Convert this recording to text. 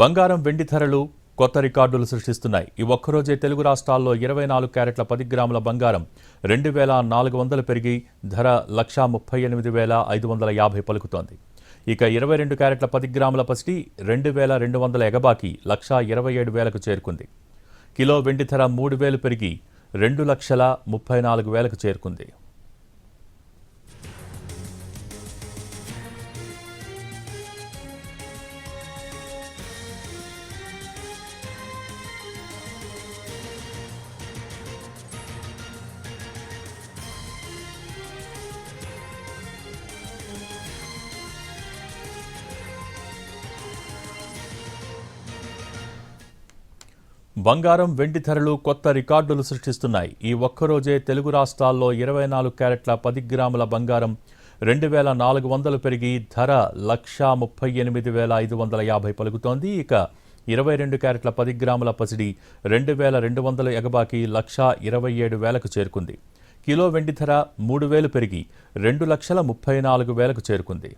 బంగారం వెండి ధరలు కొత్త రికార్డులు సృష్టిస్తున్నాయి. ఈ ఒక్కరోజే తెలుగు రాష్ట్రాల్లో 24 క్యారెట్ల 10 గ్రాముల బంగారం 2,400 పెరిగి ధర 1,38,550 పలుకుతోంది. ఇక 22 క్యారెట్ల 10 గ్రాముల పసిడి 2,200 ఎగబాకి 1,27,000కు చేరుకుంది. కిలో వెండి ధర 3,000 పెరిగి 2,34,000కు చేరుకుంది. బంగారం వెండి ధరలు కొత్త రికార్డులు సృష్టిస్తున్నాయి. ఈ ఒక్కరోజే తెలుగు రాష్ట్రాల్లో 24 క్యారెట్ల 10 గ్రాముల బంగారం 2,400 పెరిగి ధర 1,38,550 పలుకుతోంది. ఇక 22 క్యారెట్ల 10 గ్రాముల పసిడి 2,200 ఎగబాకి 1,27,000కు చేరుకుంది. కిలో వెండి ధర 3,000 పెరిగి 2,34,000కు చేరుకుంది.